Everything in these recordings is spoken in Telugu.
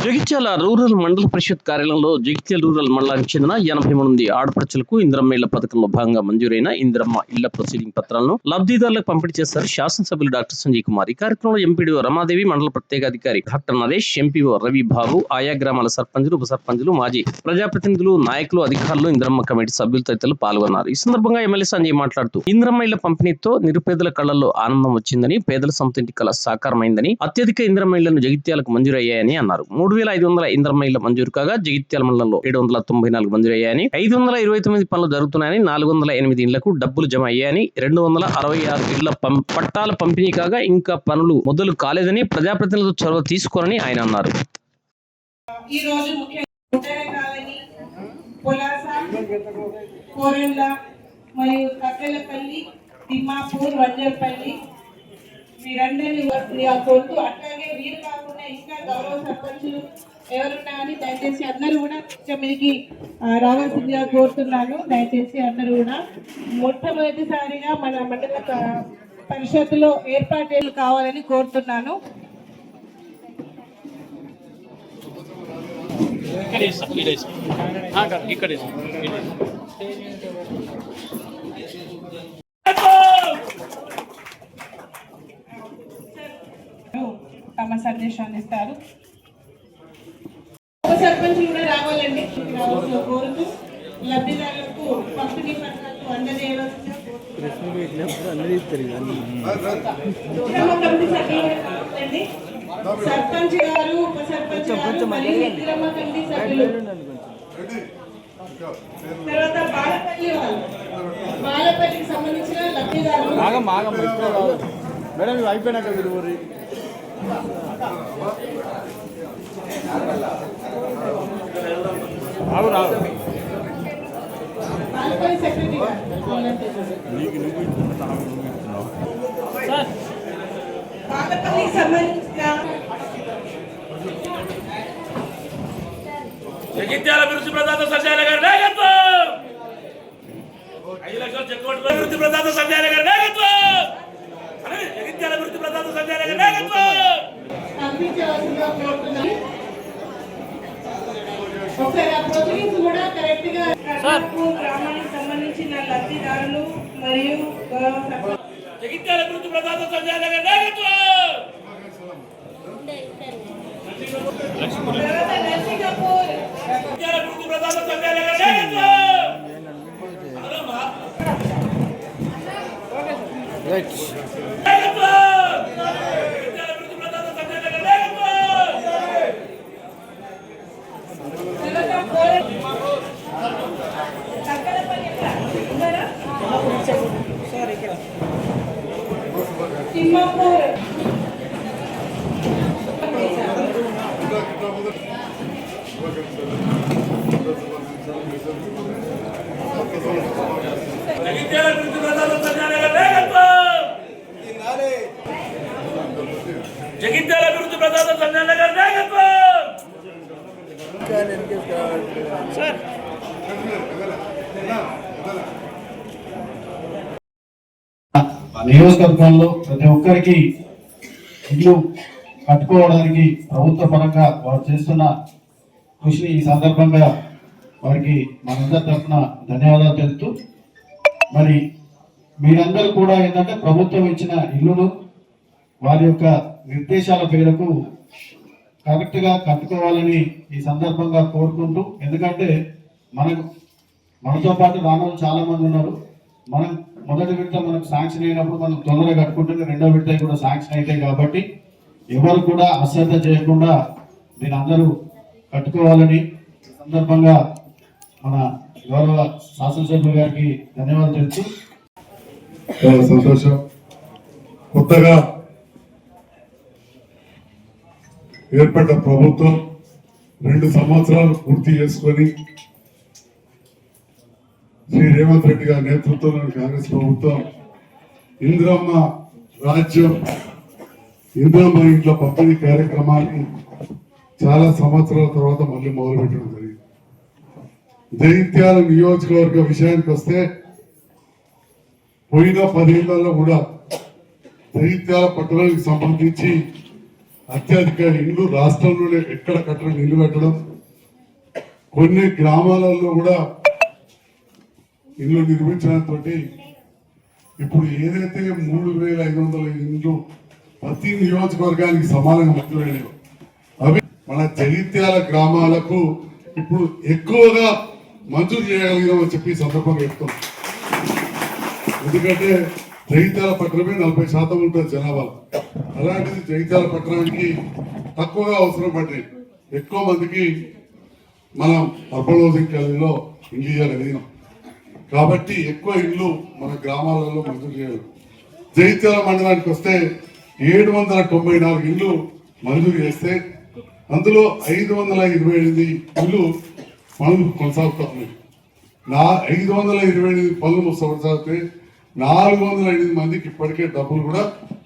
జగిత్యాల రూరల్ మండల పరిషత్ కార్యాలయంలో జగిత్యాల రూరల్ మండలానికి చెందిన 80 మంది ఆడపడుచులకు ఇందిరమ్మ ఇళ్ల పథకంలో భాగంగా మంజూరైన ఇందిరమ్మ ఇళ్ల ప్రొసీడింగ్ పత్రాలను లబ్ధిదారులకు పంపిణీ చేశారు శాసనసభ్యులు డాక్టర్ సంజయ్ కుమార్. ఈ కార్యక్రమంలో ఎంపీడీఓ రమాదేవి, మండల ప్రత్యేకాధికారి డాక్టర్ నరేష్, ఎంపీఓ రవి బాబు, ఆయా గ్రామాల సర్పంచులు, ఉప సర్పంచులు, మాజీ ప్రజాప్రతినిధులు, నాయకులు, అధికారులు, ఇందిరమ్మ కమిటీ సభ్యులు తదితరులు పాల్గొన్నారు. ఈ సందర్భంగా ఎమ్మెల్యే సంజయ్ మాట్లాడుతూ ఇందిరమ్మ ఇళ్ల పంపిణీతో నిరుపేదల కళ్లలో ఆనందం వచ్చిందని, పేదల సొంతింటి కల సాకారమైందని, అత్యధిక ఇందిరమ్మ ఇళ్లను జగిత్యాలకు మంజూరయ్యాయని అన్నారు. 3500 ఇందిరమ్మ ఇళ్ల మంజూరు కాగా జగిత్యాల మండలంలో 794 మంజూరయ్యాయని, 529 పనులు జరుగుతున్నాయని, 408 ఇళ్లకు డబ్బులు జమ అయ్యాయని, 266 ఇళ్ల పట్టాల పంపిణీ కాగా ఇంకా పనులు మొదలు కాలేదని, ప్రజాప్రతినిధులు చొరవ తీసుకోవాలని ఆయన అన్నారు. ఈ రోజు మరియు కట్టెలపల్లి, తిమ్మాపూర్, వంజరపల్లి మీరందరినీ కోరుతూ, అట్లాగే వీరు కాకుండా ఇంకా గౌరవ సర్పంచులు ఎవరున్నా అని దయచేసి అందరూ కూడా మీదకి రావాల్సిందిగా కోరుతున్నాను. దయచేసి అందరూ కూడా మొట్టమొదటిసారిగా మన మండల పరిషత్తులో ఏర్పాటు కావాలని కోరుతున్నాను. తమ సందేశాన్ని ఇస్తారు. సర్పంచ్ కూడా రావాలండి కోరుతూ లబ్ధిదారులకు పంపిణీ పత్రాలు అందజేయవలసిందిగా సర్పంచ్ గారు, ఉప సర్పంచ్ గారు మరియు ఇందిరమ్మ కమిటీ సభ్యులు, తర్వాత బాలపల్లి వాళ్ళు, బాలపల్లికి సంబంధించిన లబ్ధిదారులు మేడం అయిపోయినాక మీరు బాలపల్లి సెక్రటరీ బాలపల్లికి సంబంధించిన జగిత్యాల అభివృద్ధి ప్రదాత సంజయ్ గారి నాయకత్వం, 5 లక్షల చెక్కుబడి అభివృద్ధి ప్రదాత సంజయ్ గారి నాయకత్వం, జగిత్యాల అభివృద్ధి ప్రదాత సంజయ్ గారి నాయకత్వం పంపించవలసిందిగా కోరుతున్నాను. ఒకసారి ఆ ప్రొసీడింగ్స్ కూడా కరెక్ట్ గా గ్రామానికి సంబంధించిన లబ్ధిదారులు మరియు జగిత్యాల అభివృద్ధి ప్రదాత సంజయ్ గారి నాయకత్వం, నర్సింగపూర్ జగిత్యాల అభివృద్ధి ప్రదాత సంజయ్ గారి నాయకత్వం, తిమ్మాపూర్ జగిత్యాల అభివృద్ధి ప్రదాత సంజయ్ గారి నాయకత్వం, జగిత్యాల అభివృద్ధి ప్రదాత సంజయ్ గారి నాయకత్వం. నియోజకవర్గంలో ప్రతి ఒక్కరికి ఇల్లు కట్టుకోవడానికి ప్రభుత్వ పరంగా వారు చేస్తున్న కృషిని ఈ సందర్భంగా వారికి మనందరి తరఫున ధన్యవాదాలు తెలుపుతూ, మరి మీరందరూ కూడా ఏంటంటే ప్రభుత్వం ఇచ్చిన ఇల్లును వారి యొక్క నిర్దేశాల పేరుకు కరెక్ట్గా కట్టుకోవాలని ఈ సందర్భంగా కోరుకుంటూ, ఎందుకంటే మనతో పాటు రానోళ్ళు చాలా మంది ఉన్నారు. మనం మొదటి విడత మనకు శాంక్షన్ అయినప్పుడు మనం తొందరగా కట్టుకుంటే రెండో విడత కూడా శాంక్షన్ అవుతాయి. కాబట్టి ఎవరు కూడా అశ్రద్ధ చేయకుండా దీని అందరూ కట్టుకోవాలని ఈ సందర్భంగా మన గౌరవ శాసనసభ్యులు గారికి ధన్యవాదాలు తెలుసు. చాలా సంతోషం. కొత్తగా ఏర్పడ్డ ప్రభుత్వం 2 సంవత్సరాలు పూర్తి చేసుకొని శ్రీ రేవంత్ రెడ్డి గారి నేతృత్వంలోని కాంగ్రెస్ ప్రభుత్వం ఇందిరమ్మ రాజ్యం, ఇందిరమ్మ ఇంట్లో పంపిణీ కార్యక్రమాన్ని చాలా సంవత్సరాల తర్వాత మళ్ళీ మొదలుపెట్టడం జరిగింది. జగిత్యాల నియోజకవర్గ విషయానికి వస్తే పోయిన 10 ఏళ్లలో కూడా జగిత్యాల పట్టణానికి సంబంధించి అత్యధిక ఇల్లు రాష్ట్రంలోనే ఎక్కడ కట్టడం ఇల్లు కట్టడం, కొన్ని గ్రామాలలో కూడా ఇల్లు నిర్మించడంతో ఇప్పుడు ఏదైతే 3,500 ఇల్లు ప్రతి నియోజకవర్గానికి సమానంగా మంజూరైనవి అవి మన జగిత్యాల గ్రామాలకు ఇప్పుడు ఎక్కువగా మంజూరు చేయగలిగామని చెప్పి ఈ సందర్భంగా చెప్తాం. ఎందుకంటే జగిత్యాల పట్టణమే 40% ఉంటుంది జనాభా. అలాంటిది జగిత్యాల పట్టణానికి తక్కువగా అవసరం పడ్డాయి, ఎక్కువ మందికి మనం అర్బన్ హౌసింగ్ కాలనీలో ఇల్లు ఇవ్వగలిగినాం. కాబట్టి ఎక్కువ ఇల్లు మన గ్రామాలలో మంజూరు చేయాలి. జగిత్యాల మండలానికి వస్తే 794 ఇల్లు మంజూరు చేస్తే అందులో 528 ఇల్లు పనులు కొనసాగుతా ఉన్నాయి. 528 పనులు కొనసాగితే 408 మందికి ఇప్పటికే డబ్బులు కూడా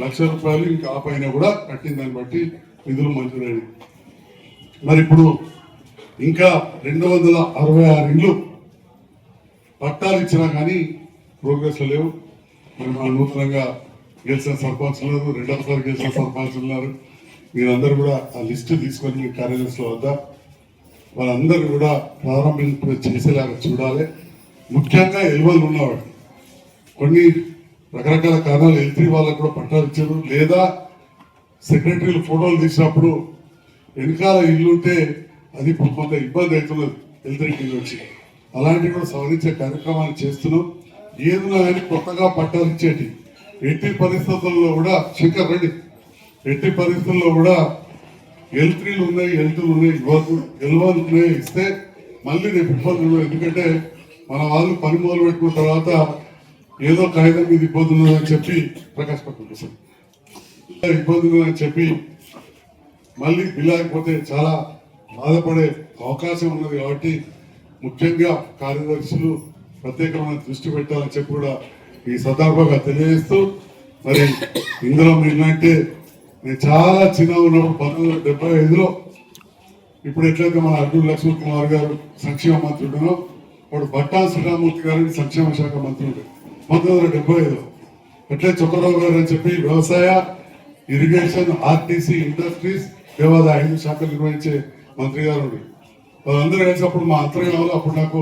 ₹1,00,000 ఇంకా ఆ పైన కూడా కట్టిన దాన్ని బట్టి నిధులు మంజూరైనవి. మరి ఇప్పుడు ఇంకా 266 ఇల్లు పట్టాలు ఇచ్చినా కానీ ప్రోగ్రెస్ లేవు. మరి మన నూతనంగా గెలిచిన సర్పంచ్ ఉన్నారు, రెండోసారి గెలిచిన సర్పంచ్ ఉన్నారు. మీరందరూ కూడా ఆ లిస్టు తీసుకొని మీ కార్యదర్శుల వద్ద వాళ్ళందరూ కూడా ప్రారంభింప చేసేలాగా చూడాలి. ముఖ్యంగా ఎల్వల్ ఉన్నవాడు కొన్ని రకరకాల కారణాలు L3 వాళ్ళకు కూడా పట్టాలు ఇచ్చారు, లేదా సెక్రటరీలు ఫోటోలు తీసినప్పుడు వెనకాల ఇల్లు ఉంటే అది కొంత ఇబ్బంది అవుతున్నది L3 కింద వచ్చి. అలాంటివి కూడా సవరించే కార్యక్రమాన్ని చేస్తున్నాం. ఏదైనా కానీ కొత్తగా పట్టాలు ఇచ్చేటి ఎట్టి పరిస్థితుల్లో కూడా శంకర్ రెడ్డి ఎట్టి పరిస్థితుల్లో కూడా L3లు ఉన్నాయి, L2లు ఉన్నాయి, L1 ఉన్నాయి ఇస్తే మళ్ళీ రేపు ఇబ్బందులు ఉన్నాయి. ఎందుకంటే మన వాళ్ళు పని మొదలు పెట్టుకున్న తర్వాత ఏదో కాగితం మీద ఇబ్బంది ఉన్నదని చెప్పి ప్రకాశ్ పట్ల ఇబ్బంది ఉన్నదని చెప్పి మళ్ళీ బిల్లాకపోతే చాలా బాధపడే అవకాశం ఉన్నది. కాబట్టి ముఖ్యంగా కార్యదర్శులు ప్రత్యేకమైన దృష్టి పెట్టాలని చెప్పి కూడా ఈ సందర్భంగా తెలియజేస్తూ, మరి ఇందులో ఏంటంటే నేను చాలా చిన్న ఉన్నప్పుడు 1975లో ఇప్పుడు ఎట్లయితే మన అడ్డూరు లక్ష్మణ్ కుమార్ గారు సంక్షేమ మంత్రుడునో ఇప్పుడు బట్టా శ్రీరామూర్తి గారిని సంక్షేమ శాఖ మంత్రుడు 1975లో, ఎట్లే చొక్కరావు గారు అని చెప్పి వ్యవసాయ, ఇరిగేషన్, ఆర్టీసీ, ఇండస్ట్రీస్, దేవాదాయ 5 శాఖలు నిర్వహించే మంత్రి గారు. వాళ్ళందరూ కలిసినప్పుడు మా అంతర్గామంలో అప్పుడు నాకు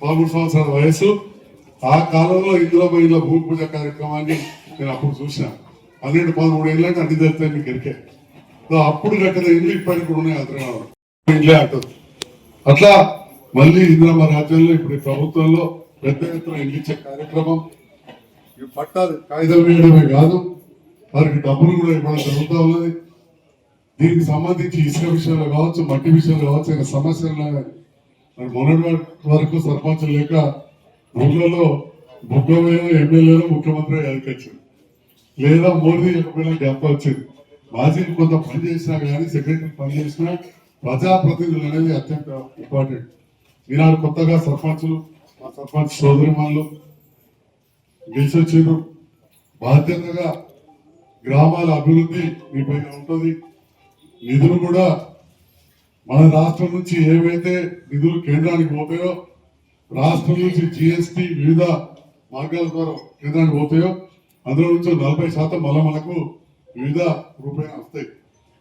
13 సంవత్సరాల వయసు. ఆ కాలంలో ఇందులో మహిళ భూమి పూజ కార్యక్రమాన్ని నేను అప్పుడు చూసిన. 12-13 ఏళ్ళంటే అన్ని తెలుస్తాయి మీకు ఎరికే. అప్పుడు కట్టిన ఇల్లు ఇప్పటికి కూడా ఉన్నాయి అంతర్గామంలో ఇంట్లో అంటారు. అట్లా మళ్ళీ ఇందిరమ్మ రాజ్యంలో ఇప్పుడు ప్రభుత్వంలో పెద్ద ఎత్తున ఇల్లు ఇచ్చే కార్యక్రమం, ఈ పట్టాలు కాగితం వేయడమే కాదు వారికి డబ్బులు కూడా ఇవ్వడం జరుగుతూ ఉన్నది. దీనికి సంబంధించి ఇసుక విషయంలో కావచ్చు, మట్టి విషయంలో కావచ్చు, ఇంకా సమస్యలు మరి మొన్నటి వరకు సర్పంచులు లేక ఊళ్ళలో బుగ్గమైన ఎమ్మెల్యేలు ముఖ్యమంత్రి ఎదుకొచ్చింది, లేదా మోదీ ఎక్కడైనా గ్యాప్ వచ్చింది. మాజీలు కొంత పని చేసినా కానీ, సెక్రటరీ పని చేసినా ప్రజాప్రతినిధులు అనేది అత్యంత ఇంపార్టెంట్. ఈనాడు కొత్తగా సర్పంచులు, మా సర్పంచ్ సోదరిమణులు గెలిచి వచ్చారు. బాధ్యతగా గ్రామాల అభివృద్ధి మీ పైన ఉంటుంది. నిధులు కూడా మన రాష్ట్రం నుంచి ఏవైతే నిధులు కేంద్రానికి పోతాయో, రాష్ట్రం నుంచి GST వివిధ మార్గాల ద్వారా కేంద్రానికి పోతాయో అందులో నుంచి 40% మళ్ళీ మనకు వివిధ రూపాయలు వస్తాయి.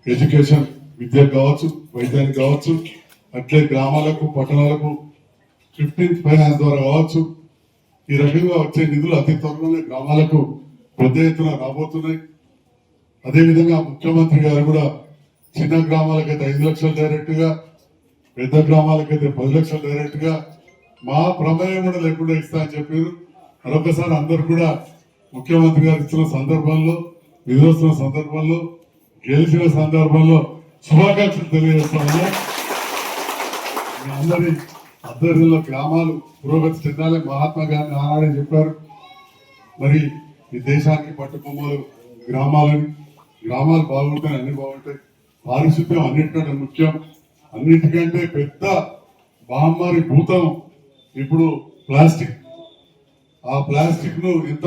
ఎడ్యుకేషన్, విద్యకు కావచ్చు, వైద్యానికి కావచ్చు, అట్లే గ్రామాలకు, పట్టణాలకు 15th ఫైనాన్స్ ద్వారా కావచ్చు. ఈ రకంగా వచ్చే నిధులు అతి త్వరలోనే గ్రామాలకు పెద్ద ఎత్తున రాబోతున్నాయి. అదేవిధంగా ముఖ్యమంత్రి గారు కూడా చిన్న గ్రామాలకైతే 5 లక్షలు డైరెక్ట్ గా, పెద్ద గ్రామాలకైతే 10 లక్షలు డైరెక్ట్ గా మా ప్రమేయం కూడా లేకుండా ఇస్తా అని చెప్పారు. మరొకసారి అందరు కూడా ముఖ్యమంత్రి గారు ఇచ్చిన సందర్భంలో, నిధులొస్తున్న సందర్భంలో, గెలిచిన సందర్భంలో శుభాకాంక్షలు తెలియజేస్తాము. అందరి ఆధ్వర్యంలో గ్రామాలు పురోగతి చెందాలి. మహాత్మా గాంధీ ఆనాడే చెప్పారు, మరి ఈ దేశానికి పట్టుకొమ్మలు గ్రామాలని, గ్రామాలు బాగుంటాయి, అన్ని బాగుంటాయి. పారిశుద్ధ్యం అన్నిటికంటే ముఖ్యం. అన్నిటికంటే పెద్ద మహమ్మారి భూతం ఇప్పుడు ప్లాస్టిక్. ఆ ప్లాస్టిక్ ను ఎంత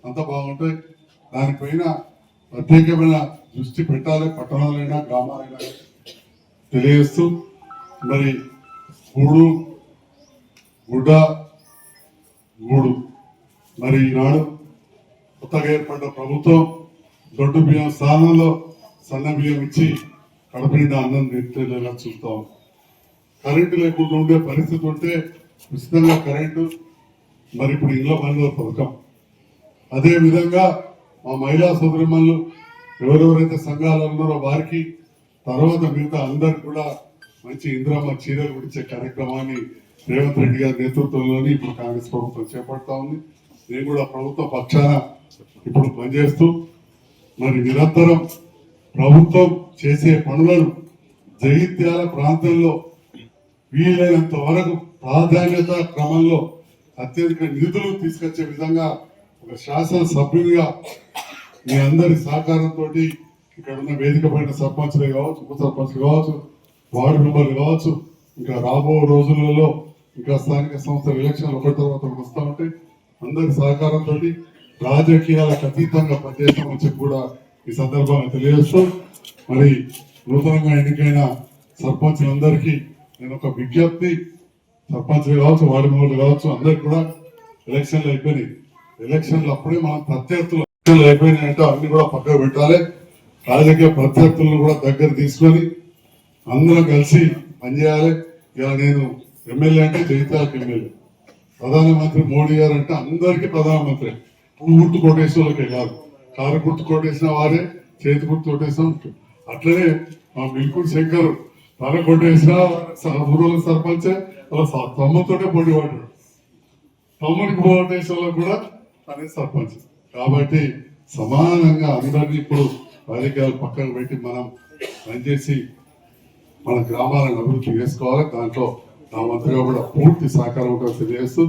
అంత బాగుంటాయి. దానిపైన ప్రత్యేకమైన దృష్టి పెట్టాలి, పట్టణాలైనా గ్రామాలైనా తెలియజేస్తూ, మరి గూడు గుడ్డ గూడు మరి ఈనాడు కొత్తగా ఏర్పడ్డ ప్రభుత్వం దొడ్డు బియ్యం స్థానంలో సన్న బియ్యం ఇచ్చి కడుపు నిండా అన్నం తినేలా చూస్తాం. కరెంటు లేకుండా ఉండే పరిస్థితి ఉంటే ఉచితంగా కరెంటు, మరి ఇప్పుడు ఇళ్ళ పనుల పథకం. అదే విధంగా మా మహిళా సోదరిమణులు ఎవరెవరైతే సంఘాలు ఉన్నారో వారికి, తర్వాత మిగతా అందరికి కూడా మంచి ఇందిరమ్మ చీరలు గురించే కార్యక్రమాన్ని రేవంత్ రెడ్డి గారి నేతృత్వంలోని ఇప్పుడు కాంగ్రెస్ ప్రభుత్వం చేపడతా ఉంది. నేను కూడా ప్రభుత్వ పక్షాన ఇప్పుడు పనిచేస్తూ మరి నిరంతరం ప్రభుత్వం చేసే పనులను జగిత్యాల ప్రాంతంలో వీలైనంత వరకు ప్రాధాన్యత క్రమంలో అత్యధిక నిధులు తీసుకొచ్చే విధంగా ఒక శాసనసభ్యునిగా మీ అందరి సహకారంతో ఇక్కడ ఉన్న వేదిక పైన సర్పంచ్లే కావచ్చు, ఉప సర్పంచ్లు కావచ్చు, వార్డు మెంబర్లు కావచ్చు, ఇంకా రాబో రోజులలో ఇంకా స్థానిక సంస్థల ఎలక్షన్లు ఒకటి తర్వాత వస్తూ ఉంటాయి. అందరి సహకారంతో రాజకీయాలకు అతీతంగా పనిచేస్తామని చెప్పి కూడా ఈ సందర్భంగా తెలియజేస్తూ, మరి నూతనంగా ఎన్నికైన సర్పంచులందరికీ నేను ఒక విజ్ఞప్తి, సర్పంచ్లు కావచ్చు, వార్డు మెంబర్లు కావచ్చు, అందరికి కూడా ఎలక్షన్లు అయిపోయినాయి. ఎలక్షన్లు అప్పుడే మనం ప్రత్యర్థులు అయిపోయినాయంటే అన్ని కూడా పక్కకు పెట్టాలి. రాజకీయ ప్రత్యర్థులను కూడా దగ్గర తీసుకొని అందరం కలిసి పనిచేయాలి. ఇలా నేను ఎమ్మెల్యే అంటే జగిత్యాలకు ఎమ్మెల్యే, ప్రధానమంత్రి మోడీ గారు అంటే అందరికీ ప్రధానమంత్రి. పువ్వు గుర్తు కొట్టేసేవాళ్ళకే కాదు, కారు గుర్తు కొట్టేసిన వారే, చేతి గుర్తు కొట్టేసిన. అట్లనే మా మిల్కుడు శంకర్ తన కొట్టేసిన ఊరుల సర్పంచే వాళ్ళ తమ్ముతోనే పోటీ పడ్డాడు. తమ్ముడికి ఓటేసే వాళ్ళకు కూడా తనే సర్పంచ్. కాబట్టి సమానంగా అందరినీ ఇప్పుడు రాజకీయాలు పక్కన పెట్టి మనం పనిచేసి మన గ్రామాలను అభివృద్ధి చేసుకోవాలి. దాంట్లో నా మంత్రిగా కూడా పూర్తి సహకారం తెలియజేస్తూ